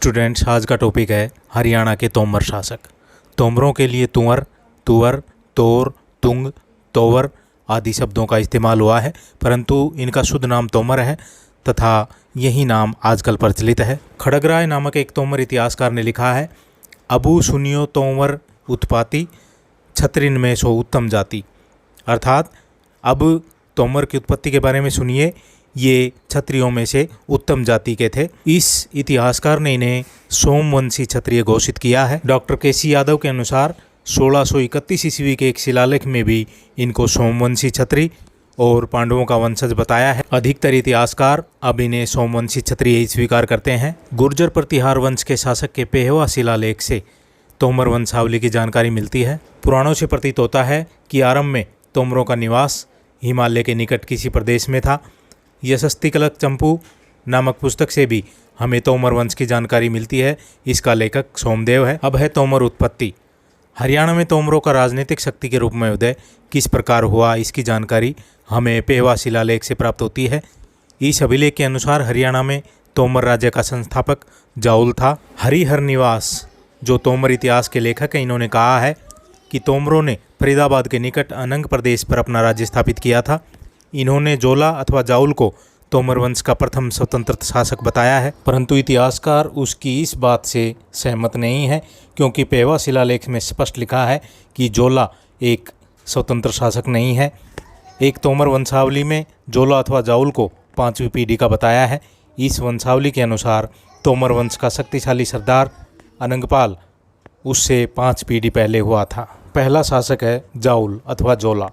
Students, आज का topic है हरियाणा के तोमर शासक। तोमरों के लिए तुंवर, तुवर, तोर, तुंग, तोवर आदि शब्दों का इस्तेमाल हुआ है, परंतु इनका शुद्ध नाम तोमर है तथा यही नाम आजकल प्रचलित है। खड़गराय नामक एक तोमर इतिहासकार ने लिखा है, अबू सुनियो तोमर उत्पाती छत्रिन में सो उत्तम जाति। अर्थात अब तोमर की उत्पत्ति के बारे में सुनिए, ये क्षत्रियों में से उत्तम जाति के थे। इस इतिहासकार ने इन्हें सोमवंशी क्षत्रिय घोषित किया है। डॉक्टर केसी यादव के अनुसार 1631 ईस्वी के एक शिलालेख में भी इनको सोमवंशी क्षत्रिय और पांडवों का वंशज बताया है। अधिकतर इतिहासकार अब इन्हें सोमवंशी क्षत्रिय ही स्वीकार करते हैं। गुर्जर प्रतिहार वंश के शासक के पेहवा शिलालेख से तोमर वंशावली की जानकारी मिलती है। पुराणों से प्रतीत होता है कि आरंभ में तोमरों का निवास हिमालय के निकट किसी प्रदेश में था। यशस्तिकलक चंपू नामक पुस्तक से भी हमें तोमर वंश की जानकारी मिलती है। इसका लेखक सोमदेव है। अब है तोमर उत्पत्ति। हरियाणा में तोमरों का राजनीतिक शक्ति के रूप में उदय किस प्रकार हुआ, इसकी जानकारी हमें पेहवा शिलालेख से प्राप्त होती है। इस अभिलेख के अनुसार हरियाणा में तोमर राज्य का संस्थापक जाउल था। हरिहर निवास, जो तोमर इतिहास के लेखक हैं, इन्होंने कहा है कि तोमरों ने फरीदाबाद के निकट अनंग प्रदेश पर अपना राज्य स्थापित किया था। इन्होंने जोला अथवा जाउल को तोमर वंश का प्रथम स्वतंत्र शासक बताया है, परंतु इतिहासकार उसकी इस बात से सहमत नहीं है, क्योंकि पेहवा शिलालेख में स्पष्ट लिखा है कि जोला एक स्वतंत्र शासक नहीं है। एक तोमर वंशावली में जोला अथवा जाउल को 5वीं पीढ़ी का बताया है। इस वंशावली के अनुसार तोमर वंश का शक्तिशाली सरदार अनंगपाल उससे 5 पीढ़ी पहले हुआ था। पहला शासक है जाउल अथवा जोला।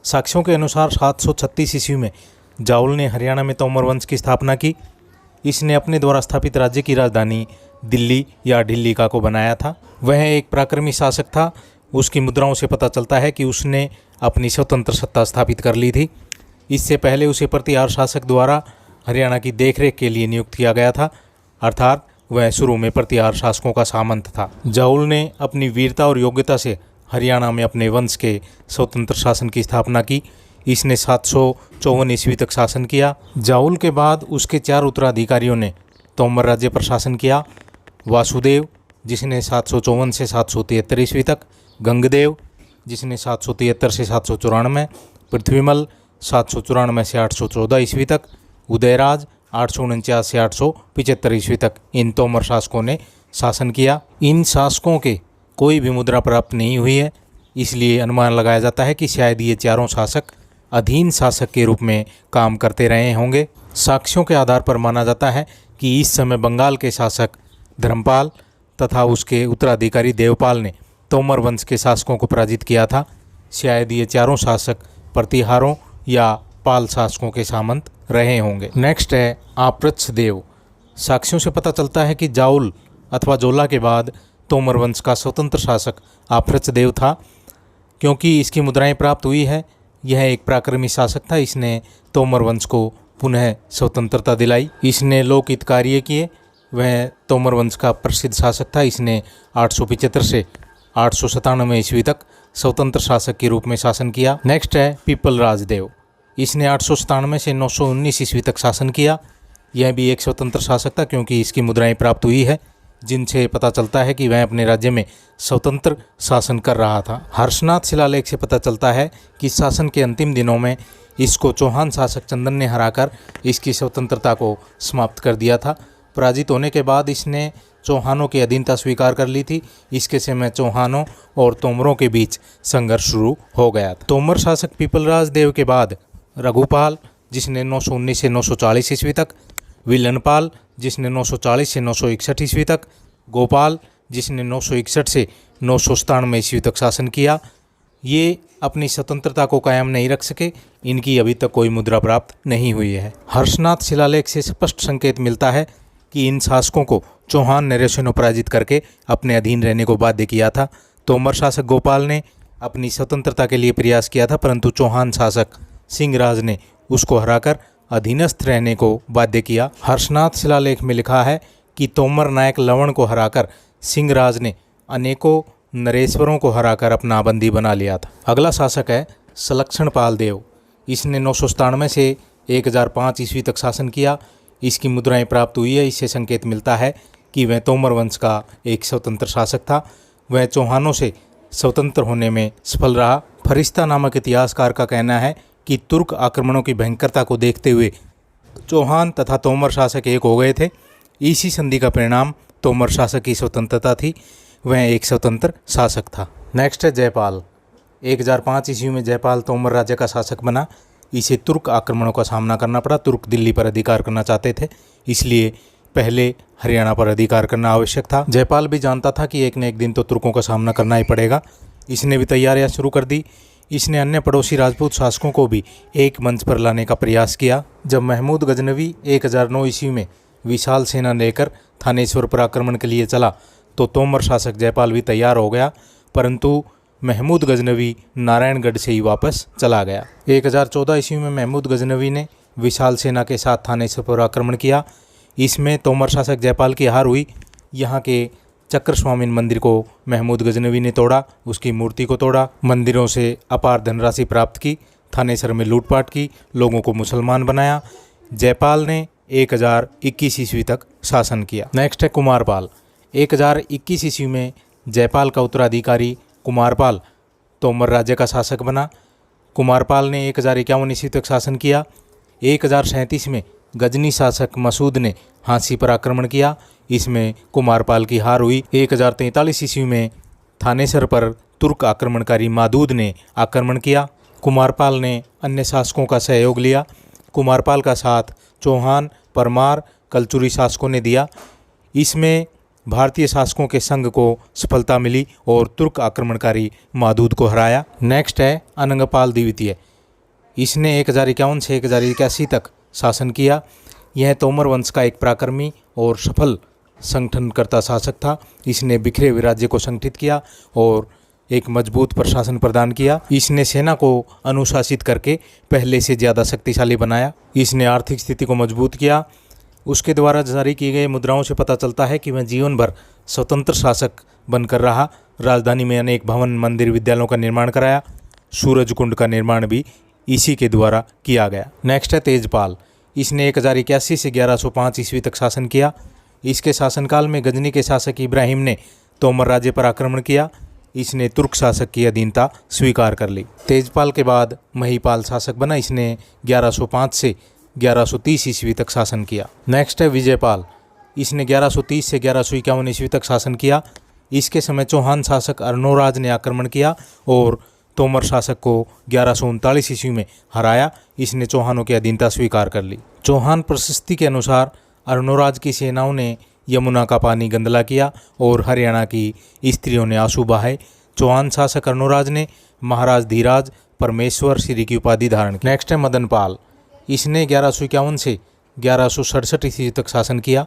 साक्ष्यों के अनुसार 736 ईस्वी में जाउल ने हरियाणा में तोमर वंश की स्थापना की। इसने अपने द्वारा स्थापित राज्य की राजधानी दिल्ली या ढिल्लिका को बनाया था। वह एक पराक्रमी शासक था। उसकी मुद्राओं से पता चलता है कि उसने अपनी स्वतंत्र सत्ता स्थापित कर ली थी। इससे पहले उसे प्रतिहार शासक द्वारा हरियाणा की देखरेख के लिए नियुक्त किया गया था, अर्थात वह शुरू में प्रतिहार शासकों का सामंत था। जाउल ने अपनी वीरता और योग्यता से हरियाणा में अपने वंश के स्वतंत्र शासन की स्थापना की। इसने 754 ईस्वी तक शासन किया। जाउल के बाद उसके 4 उत्तराधिकारियों ने तोमर राज्य पर शासन किया। वासुदेव, जिसने 754 से 773 ईस्वी तक, गंगदेव, जिसने 773 से 794, पृथ्वीमल 794 से 814 ईस्वी तक, उदयराज 849 से 875 ईस्वी तक इन तोमर शासकों ने शासन किया। इन शासकों के कोई भी मुद्रा प्राप्त नहीं हुई है, इसलिए अनुमान लगाया जाता है कि शायद ये चारों शासक अधीन शासक के रूप में काम करते रहे होंगे। साक्ष्यों के आधार पर माना जाता है कि इस समय बंगाल के शासक धर्मपाल तथा उसके उत्तराधिकारी देवपाल ने तोमर वंश के शासकों को पराजित किया था। शायद ये चारों शासक प्रतिहारों या पाल शासकों के सामंत रहे होंगे। नेक्स्ट है आपृच्छदेव। साक्ष्यों से पता चलता है कि जाउल अथवा जोला के बाद तोमर वंश का स्वतंत्र शासक आपृच्छदेव था, क्योंकि इसकी मुद्राएं प्राप्त हुई है। यह एक पराक्रमी शासक था। इसने तोमर वंश को पुनः स्वतंत्रता दिलाई। इसने लोकहित कार्य किए। वह तोमर वंश का प्रसिद्ध शासक था। इसने 875 से 897 ईस्वी तक स्वतंत्र शासक के रूप में शासन किया। नेक्स्ट है पीपल राजदेव। इसने 897 से 919 ईस्वी तक शासन किया। यह भी एक स्वतंत्र शासक था, क्योंकि इसकी मुद्राएं प्राप्त हुई है, जिनसे पता चलता है कि वह अपने राज्य में स्वतंत्र शासन कर रहा था। हर्षनाथ शिलालेख से पता चलता है कि शासन के अंतिम दिनों में इसको चौहान शासक चंदन ने हराकर इसकी स्वतंत्रता को समाप्त कर दिया था। पराजित होने के बाद इसने चौहानों की अधीनता स्वीकार कर ली थी। इसके समय चौहानों और तोमरों के बीच संघर्ष शुरू हो गया था। तोमर शासक पीपलराज देव के बाद रघुपाल, जिसने 919 से 940 ईस्वी तक, विलनपाल, जिसने 940 से 961 ईस्वी तक, गोपाल, जिसने 961 से 997 ईस्वी तक शासन किया। ये अपनी स्वतंत्रता को कायम नहीं रख सके। इनकी अभी तक कोई मुद्रा प्राप्त नहीं हुई है। हर्षनाथ शिलालेख से स्पष्ट संकेत मिलता है कि इन शासकों को चौहान नरेशों ने पराजित करके अपने अधीन रहने को बाध्य किया था। तोमर शासक गोपाल ने अपनी स्वतंत्रता के लिए प्रयास किया था, परंतु चौहान शासक सिंहराज ने उसको हराकर अधीनस्थ रहने को बाध्य किया। हर्षनाथ शिलालेख में लिखा है कि तोमर नायक लवण को हराकर सिंहराज ने अनेकों नरेश्वरों को हराकर अपना बंदी बना लिया था। अगला शासक है सलक्षण पाल देव। इसने 997 से 1005 ईस्वी तक शासन किया। इसकी मुद्राएं प्राप्त हुई है। इससे संकेत मिलता है कि वह तोमर वंश का एक स्वतंत्र शासक था। वह चौहानों से स्वतंत्र होने में सफल रहा। फरिश्ता नामक इतिहासकार का कहना है कि तुर्क आक्रमणों की भयंकरता को देखते हुए चौहान तथा तोमर शासक एक हो गए थे। इसी संधि का परिणाम तोमर शासक की स्वतंत्रता थी। वह एक स्वतंत्र शासक था। नेक्स्ट है जयपाल। 1005 ईस्वी में जयपाल तोमर राज्य का शासक बना। इसे तुर्क आक्रमणों का सामना करना पड़ा। तुर्क दिल्ली पर अधिकार करना चाहते थे, इसलिए पहले हरियाणा पर अधिकार करना आवश्यक था। जयपाल भी जानता था कि एक न एक दिन तो तुर्कों का सामना करना ही पड़ेगा। इसने भी तैयारियां शुरू कर दी। इसने अन्य पड़ोसी राजपूत शासकों को भी एक मंच पर लाने का प्रयास किया। जब महमूद गजनवी 1009 ईस्वी में विशाल सेना लेकर थानेश्वर पर आक्रमण के लिए चला तो तोमर शासक जयपाल भी तैयार हो गया, परंतु महमूद गजनवी नारायणगढ़ से ही वापस चला गया। 1014 ईस्वी में महमूद गजनवी ने विशाल सेना के साथ थानेश्वर पर आक्रमण किया। इसमें तोमर शासक जयपाल की हार हुई। यहाँ के चक्रस्वामिन मंदिर को महमूद गजनवी ने तोड़ा, उसकी मूर्ति को तोड़ा, मंदिरों से अपार धनराशि प्राप्त की, थानेसर में लूटपाट की, लोगों को मुसलमान बनाया। जयपाल ने 1021 ईस्वी तक शासन किया। नेक्स्ट है कुमारपाल। 1021 ईस्वी में जयपाल का उत्तराधिकारी कुमारपाल तोमर राज्य का शासक बना। कुमारपाल ने 1051 ईस्वी तक शासन किया। 1037 में गजनी शासक मसूद ने हांसी पर आक्रमण किया। इसमें कुमारपाल की हार हुई। 1043 ईस्वी में थानेसर पर तुर्क आक्रमणकारी मादूद ने आक्रमण किया। कुमारपाल ने अन्य शासकों का सहयोग लिया। कुमारपाल का साथ चौहान, परमार, कलचुरी शासकों ने दिया। इसमें भारतीय शासकों के संघ को सफलता मिली और तुर्क आक्रमणकारी मादूद को हराया। नेक्स्ट है अनंगपाल द्वितीय। इसने 1051 से 1081 तक शासन किया। यह तोमर वंश का एक पराक्रमी और सफल संगठनकर्ता शासक था। इसने बिखरे हुए राज्य को संगठित किया और एक मजबूत प्रशासन प्रदान किया। इसने सेना को अनुशासित करके पहले से ज़्यादा शक्तिशाली बनाया। इसने आर्थिक स्थिति को मजबूत किया। उसके द्वारा जारी की गई मुद्राओं से पता चलता है कि वह जीवन भर स्वतंत्र शासक बनकर रहा। राजधानी में अनेक भवन, मंदिर, विद्यालयों का निर्माण कराया। सूरज कुंड का निर्माण भी इसी के द्वारा किया गया। नेक्स्ट है तेजपाल। इसने 1081 से 1105 ईस्वी तक शासन किया। इसके शासनकाल में गजनी के शासक इब्राहिम ने तोमर राज्य पर आक्रमण किया। इसने तुर्क शासक की अधीनता स्वीकार कर ली। तेजपाल के बाद महिपाल शासक बना। इसने 1105 से 1130 ईस्वी तक शासन किया। नेक्स्ट है विजयपाल। इसने 1130 से 1151 ईस्वी तक शासन किया। इसके समय चौहान शासक अर्नोराज ने आक्रमण किया और तोमर शासक को 1139 ईस्वी में हराया। इसने चौहानों की अधीनता स्वीकार कर ली। चौहान प्रशस्ति के अनुसार अर्नोराज की सेनाओं ने यमुना का पानी गंदला किया और हरियाणा की स्त्रियों ने आंसू बहाए। चौहान शासक अर्नोराज ने महाराज धीराज परमेश्वर श्री की उपाधि धारण की। नेक्स्ट है मदनपाल। इसने 1151 से 1167 ईस्वी तक शासन किया।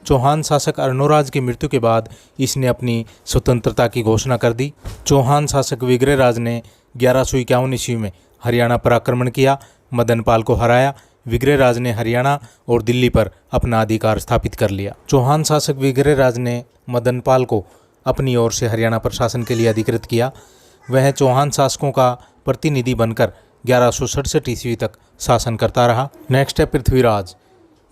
चौहान शासक अर्नोराज की मृत्यु के बाद इसने अपनी स्वतंत्रता की घोषणा कर दी। चौहान शासक विग्रहराज ने 1151 ईस्वी में हरियाणा पर आक्रमण किया, मदनपाल को हराया। विग्रहराज ने हरियाणा और दिल्ली पर अपना अधिकार स्थापित कर लिया। चौहान शासक विग्रहराज ने मदनपाल को अपनी ओर से हरियाणा पर शासन के लिए अधिकृत किया। वह चौहान शासकों का प्रतिनिधि बनकर 1167 ईस्वी तक शासन करता रहा। नेक्स्ट है पृथ्वीराज।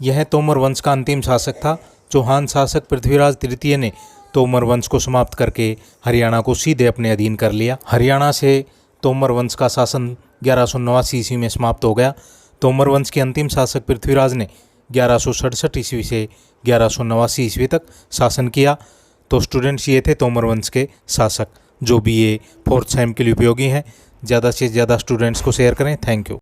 यह तोमर वंश का अंतिम शासक था। चौहान शासक पृथ्वीराज तृतीय ने तोमर वंश को समाप्त करके हरियाणा को सीधे अपने अधीन कर लिया। हरियाणा से तोमर वंश का शासन 1189 ईस्वी में समाप्त हो गया। तोमर वंश के अंतिम शासक पृथ्वीराज ने 1167 ईस्वी से 1189 ईस्वी तक शासन किया। तो स्टूडेंट्स, ये थे तोमर वंश के शासक, जो भी ये 4th सेम के लिए उपयोगी हैं। ज़्यादा से ज़्यादा स्टूडेंट्स को शेयर करें। Thank you.